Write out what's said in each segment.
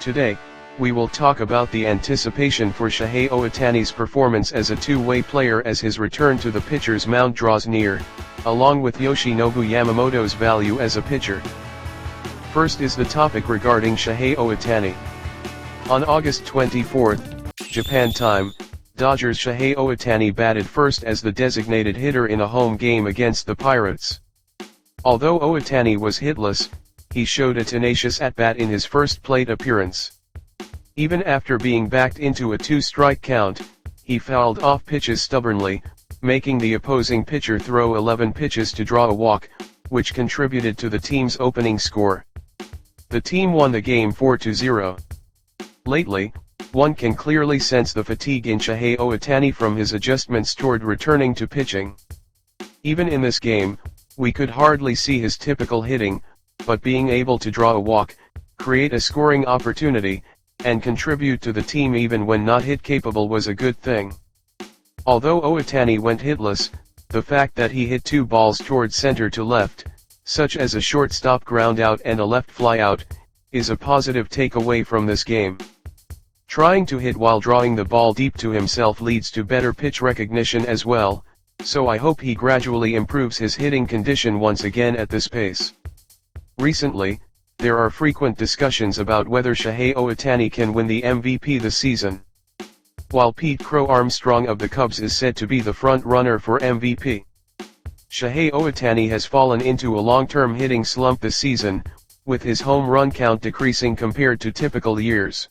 Today, we will talk about the anticipation for Shohei Ohtani's performance as a two-way player as his return to the pitcher's mound draws near, along with Yoshinobu Yamamoto's value as a pitcher. First is the topic regarding Shohei Ohtani. On August 24, Japan time, Dodgers' Shohei Ohtani batted first as the designated hitter in a home game against the Pirates. Although Ohtani was hitless, he showed a tenacious at-bat in his first plate appearance. Even after being backed into a two-strike count, he fouled off pitches stubbornly, making the opposing pitcher throw 11 pitches to draw a walk, which contributed to the team's opening score. The team won the game 4-0. Lately, one can clearly sense the fatigue in Shohei Ohtani from his adjustments toward returning to pitching. Even in this game, we could hardly see his typical hitting, but being able to draw a walk, create a scoring opportunity, and contribute to the team even when not hit capable was a good thing. Although Ohtani went hitless, the fact that he hit two balls towards center to left, such as a shortstop groundout and a left flyout, is a positive takeaway from this game. Trying to hit while drawing the ball deep to himself leads to better pitch recognition as well, so I hope he gradually improves his hitting condition once again at this pace. Recently, there are frequent discussions about whether Shohei Ohtani can win the MVP this season. While Pete "Crow" Armstrong of the Cubs is said to be the front-runner for MVP, Shohei Ohtani has fallen into a long-term hitting slump this season, with his home run count decreasing compared to typical years.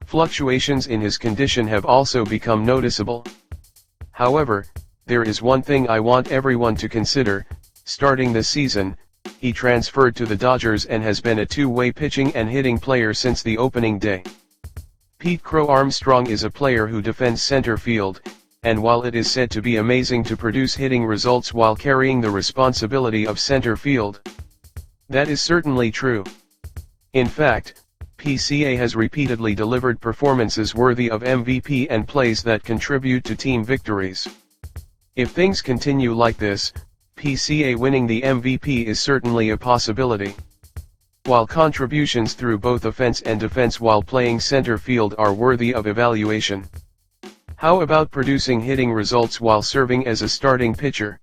Fluctuations in his condition have also become noticeable. However, there is one thing I want everyone to consider: starting this season, he transferred to the Dodgers and has been a two-way pitching and hitting player since the opening day. Pete "Crow" Armstrong is a player who defends center field, and while it is said to be amazing to produce hitting results while carrying the responsibility of center field, that is certainly true. In fact, PCA has repeatedly delivered performances worthy of MVP and plays that contribute to team victories. If things continue like this, PCA winning the MVP is certainly a possibility. While contributions through both offense and defense while playing center field are worthy of evaluation, how about producing hitting results while serving as a starting pitcher?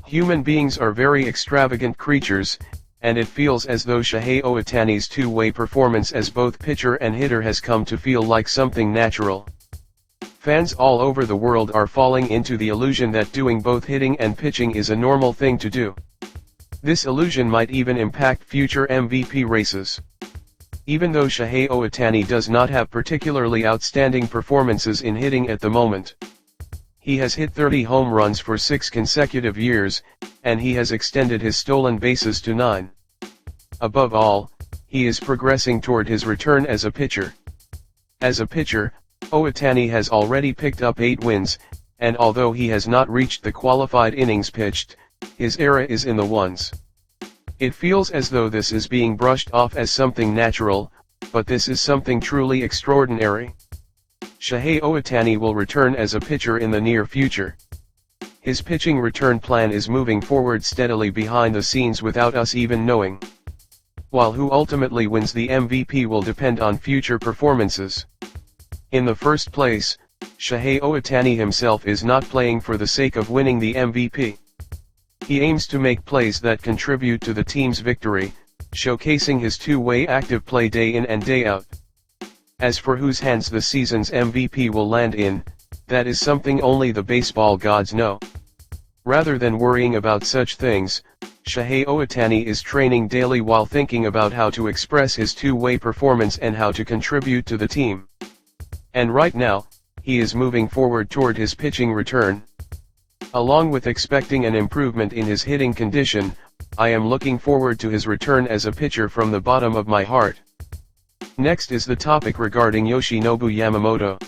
Human beings are very extravagant creatures, and it feels as though Shohei Ohtani's two-way performance as both pitcher and hitter has come to feel like something natural. Fans all over the world are falling into the illusion that doing both hitting and pitching is a normal thing to do. This illusion might even impact future MVP races. Even though Shohei Ohtani does not have particularly outstanding performances in hitting at the moment, he has hit 30 home runs for 6 consecutive years, and he has extended his stolen bases to 9. Above all, he is progressing toward his return as a pitcher. As a pitcher, Ohtani has already picked up 8 wins, and although he has not reached the qualified innings pitched, his era is in the ones. It feels as though this is being brushed off as something natural, but this is something truly extraordinary. Shohei Ohtani will return as a pitcher in the near future. His pitching return plan is moving forward steadily behind the scenes without us even knowing. While who ultimately wins the MVP will depend on future performances. In the first place, Shohei Ohtani himself is not playing for the sake of winning the MVP. He aims to make plays that contribute to the team's victory, showcasing his two-way active play day in and day out. As for whose hands the season's MVP will land in, that is something only the baseball gods know. Rather than worrying about such things, Shohei Ohtani is training daily while thinking about how to express his two-way performance and how to contribute to the team. And right now, he is moving forward toward his pitching return. Along with expecting an improvement in his hitting condition, I am looking forward to his return as a pitcher from the bottom of my heart. Next is the topic regarding Yoshinobu Yamamoto.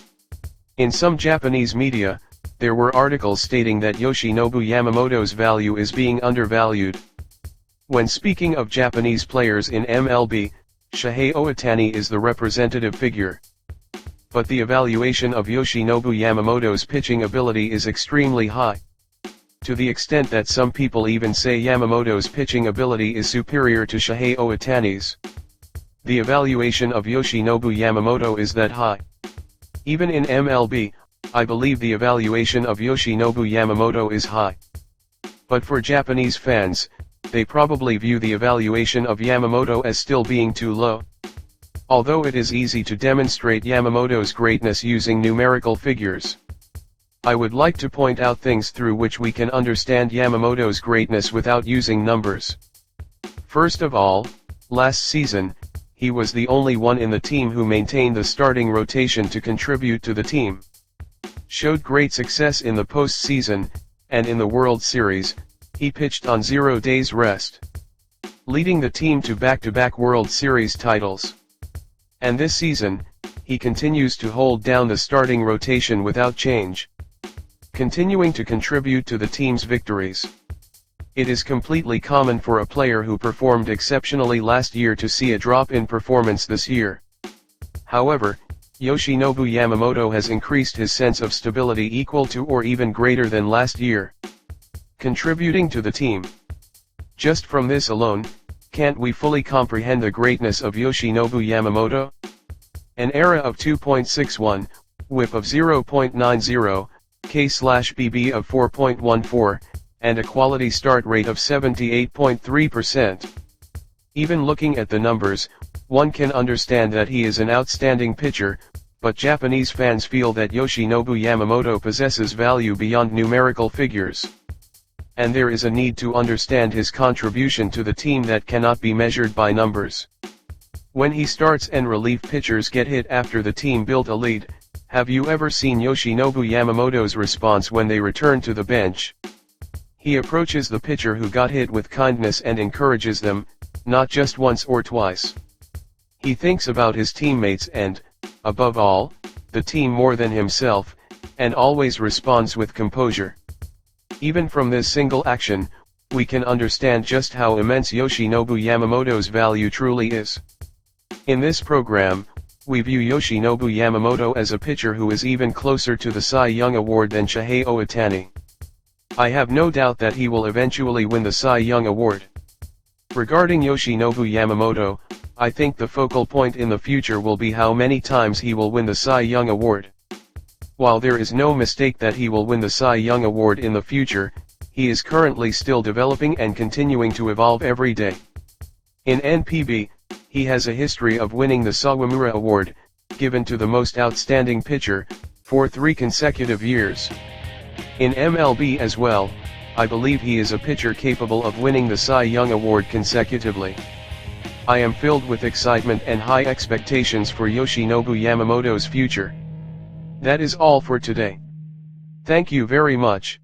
In some Japanese media, there were articles stating that Yoshinobu Yamamoto's value is being undervalued. When speaking of Japanese players in MLB, Shohei Ohtani is the representative figure. But the evaluation of Yoshinobu Yamamoto's pitching ability is extremely high. To the extent that some people even say Yamamoto's pitching ability is superior to Shohei Ohtani's. the evaluation of Yoshinobu Yamamoto is that high. Even in MLB, I believe the evaluation of Yoshinobu Yamamoto is high. But for Japanese fans, they probably view the evaluation of Yamamoto as still being too low. Although it is easy to demonstrate Yamamoto's greatness using numerical figures, I would like to point out things through which we can understand Yamamoto's greatness without using numbers. First of all, last season, he was the only one in the team who maintained the starting rotation to contribute to the team. Showed great success in the postseason, and in the World Series, he pitched on 0 days rest, leading the team to back-to-back World Series titles. And this season, he continues to hold down the starting rotation without change, continuing to contribute to the team's victories. It is completely common for a player who performed exceptionally last year to see a drop in performance this year. However, Yoshinobu Yamamoto has increased his sense of stability equal to or even greater than last year, contributing to the team. Just from this alone, can't we fully comprehend the greatness of Yoshinobu Yamamoto? An ERA of 2.61, WHIP of 0.90, K/BB of 4.14, and a quality start rate of 78.3%. Even looking at the numbers, one can understand that he is an outstanding pitcher, but Japanese fans feel that Yoshinobu Yamamoto possesses value beyond numerical figures. And there is a need to understand his contribution to the team that cannot be measured by numbers. When he starts and relief pitchers get hit after the team built a lead, have you ever seen Yoshinobu Yamamoto's response when they return to the bench? He approaches the pitcher who got hit with kindness and encourages them, not just once or twice. He thinks about his teammates and, above all, the team more than himself, and always responds with composure. Even from this single action, we can understand just how immense Yoshinobu Yamamoto's value truly is. In this program, we view Yoshinobu Yamamoto as a pitcher who is even closer to the Cy Young Award than Shohei Ohtani. I have no doubt that he will eventually win the Cy Young Award. Regarding Yoshinobu Yamamoto, I think the focal point in the future will be how many times he will win the Cy Young Award. While there is no mistake that he will win the Cy Young Award in the future, he is currently still developing and continuing to evolve every day. In NPB, he has a history of winning the Sawamura Award, given to the most outstanding pitcher, for 3 consecutive years. In MLB as well, I believe he is a pitcher capable of winning the Cy Young Award consecutively. I am filled with excitement and high expectations for Yoshinobu Yamamoto's future. That is all for today. Thank you very much.